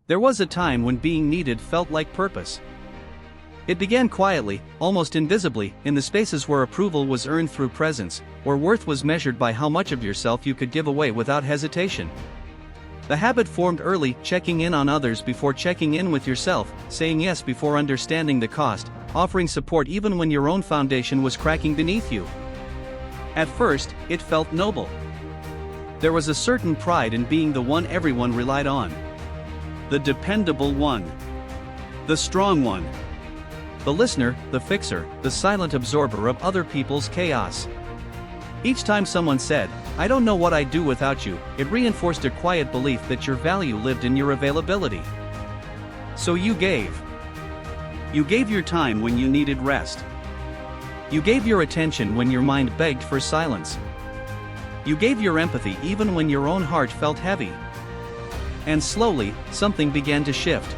There was a time when being needed felt like purpose. It began quietly, almost invisibly, in the spaces where approval was earned through presence, where worth was measured by how much of yourself you could give away without hesitation. The habit formed early, checking in on others before checking in with yourself, saying yes before understanding the cost, offering support even when your own foundation was cracking beneath you. At first, it felt noble. There was a certain pride in being the one everyone relied on. The dependable one. The strong one. The listener, the fixer, the silent absorber of other people's chaos. Each time someone said, "I don't know what I'd do without you," it reinforced a quiet belief that your value lived in your availability. So you gave. You gave your time when you needed rest. You gave your attention when your mind begged for silence. You gave your empathy even when your own heart felt heavy. And slowly, something began to shift.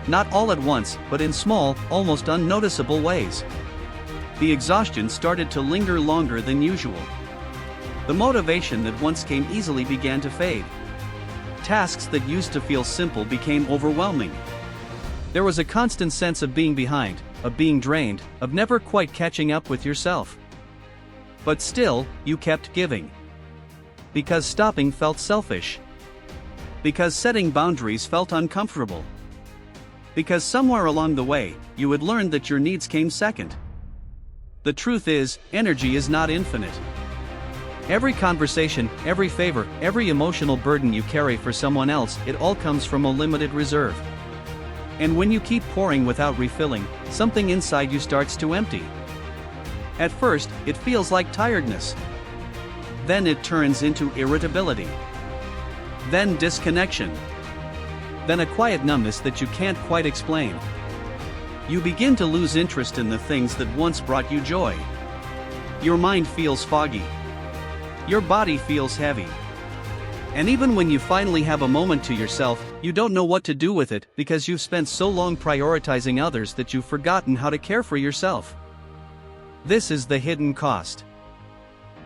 Not all at once, but in small, almost unnoticeable ways. The exhaustion started to linger longer than usual. The motivation that once came easily began to fade. Tasks that used to feel simple became overwhelming. There was a constant sense of being behind, of being drained, of never quite catching up with yourself. But still, you kept giving. Because stopping felt selfish. Because setting boundaries felt uncomfortable. Because somewhere along the way, you had learned that your needs came second. The truth is, energy is not infinite. Every conversation, every favor, every emotional burden you carry for someone else, it all comes from a limited reserve. And when you keep pouring without refilling, something inside you starts to empty. At first, it feels like tiredness. Then it turns into irritability. Then disconnection. Then a quiet numbness that you can't quite explain. You begin to lose interest in the things that once brought you joy. Your mind feels foggy. Your body feels heavy. And even when you finally have a moment to yourself, you don't know what to do with it because you've spent so long prioritizing others that you've forgotten how to care for yourself. This is the hidden cost.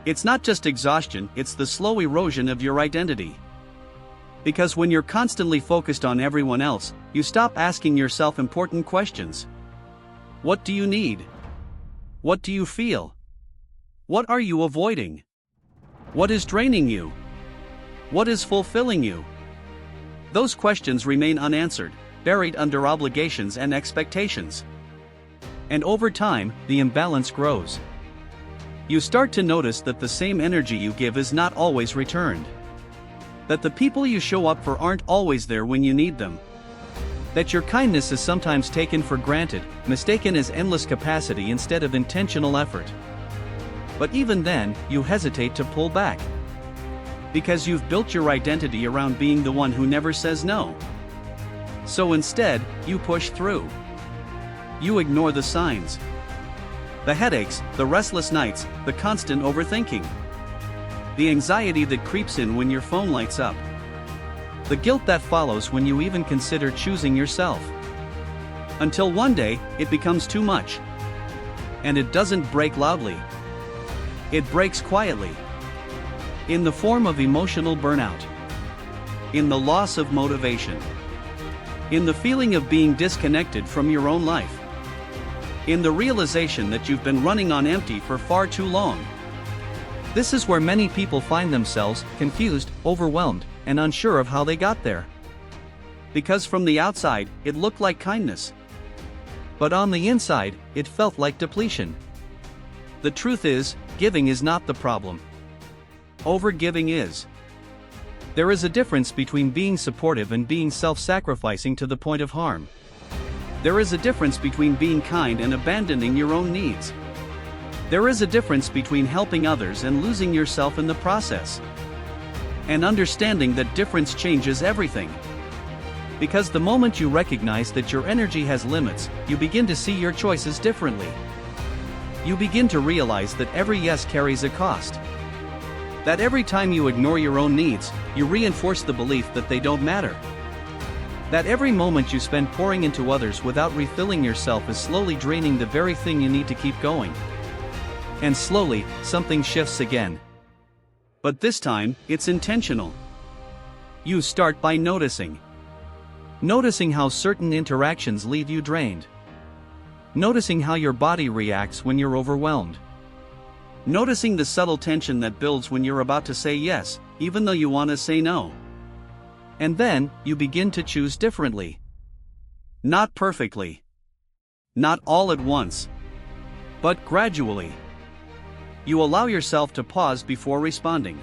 It's not just exhaustion, it's the slow erosion of your identity. Because when you're constantly focused on everyone else, you stop asking yourself important questions. What do you need? What do you feel? What are you avoiding? What is draining you? What is fulfilling you? Those questions remain unanswered, buried under obligations and expectations. And over time, the imbalance grows. You start to notice that the same energy you give is not always returned. That the people you show up for aren't always there when you need them. That your kindness is sometimes taken for granted, mistaken as endless capacity instead of intentional effort. But even then, you hesitate to pull back. Because you've built your identity around being the one who never says no. So instead, you push through. You ignore the signs. The headaches, the restless nights, the constant overthinking. The anxiety that creeps in when your phone lights up. The guilt that follows when you even consider choosing yourself. Until one day, it becomes too much. And it doesn't break loudly. It breaks quietly. In the form of emotional burnout. In the loss of motivation. In the feeling of being disconnected from your own life. In the realization that you've been running on empty for far too long. This is where many people find themselves confused, overwhelmed, and unsure of how they got there. Because from the outside, it looked like kindness. But on the inside, it felt like depletion. The truth is, giving is not the problem. Overgiving is. There is a difference between being supportive and being self-sacrificing to the point of harm. There is a difference between being kind and abandoning your own needs. There is a difference between helping others and losing yourself in the process. And understanding that difference changes everything. Because the moment you recognize that your energy has limits, you begin to see your choices differently. You begin to realize that every yes carries a cost. That every time you ignore your own needs, you reinforce the belief that they don't matter. That every moment you spend pouring into others without refilling yourself is slowly draining the very thing you need to keep going. And slowly, something shifts again. But this time, it's intentional. You start by noticing. Noticing how certain interactions leave you drained. Noticing how your body reacts when you're overwhelmed. Noticing the subtle tension that builds when you're about to say yes, even though you want to say no. And then, you begin to choose differently. Not perfectly. Not all at once. But gradually. You allow yourself to pause before responding.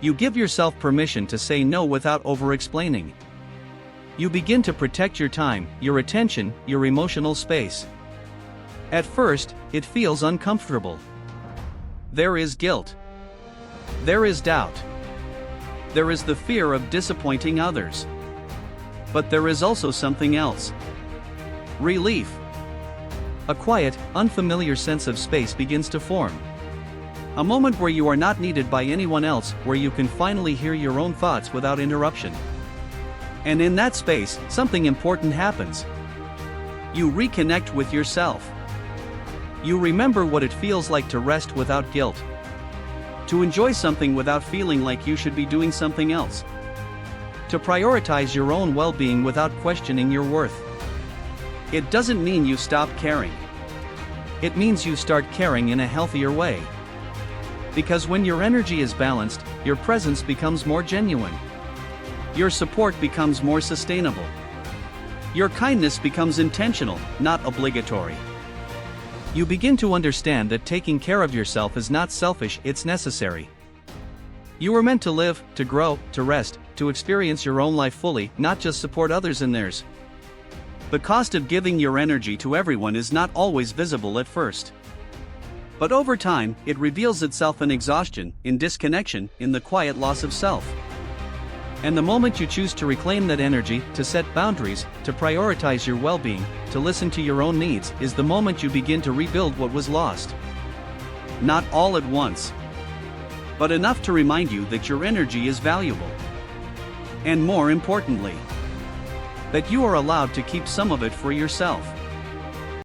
You give yourself permission to say no without over-explaining. You begin to protect your time, your attention, your emotional space. At first, it feels uncomfortable. There is guilt. There is doubt. There is the fear of disappointing others. But there is also something else. Relief. A quiet, unfamiliar sense of space begins to form. A moment where you are not needed by anyone else, where you can finally hear your own thoughts without interruption. And in that space, something important happens. You reconnect with yourself. You remember what it feels like to rest without guilt. To enjoy something without feeling like you should be doing something else. To prioritize your own well-being without questioning your worth. It doesn't mean you stop caring. It means you start caring in a healthier way. Because when your energy is balanced, your presence becomes more genuine. Your support becomes more sustainable. Your kindness becomes intentional, not obligatory. You begin to understand that taking care of yourself is not selfish, it's necessary. You were meant to live, to grow, to rest, to experience your own life fully, not just support others in theirs. The cost of giving your energy to everyone is not always visible at first. But over time, it reveals itself in exhaustion, in disconnection, in the quiet loss of self. And the moment you choose to reclaim that energy, to set boundaries, to prioritize your well-being, to listen to your own needs, is the moment you begin to rebuild what was lost. Not all at once. But enough to remind you that your energy is valuable. And more importantly, that you are allowed to keep some of it for yourself.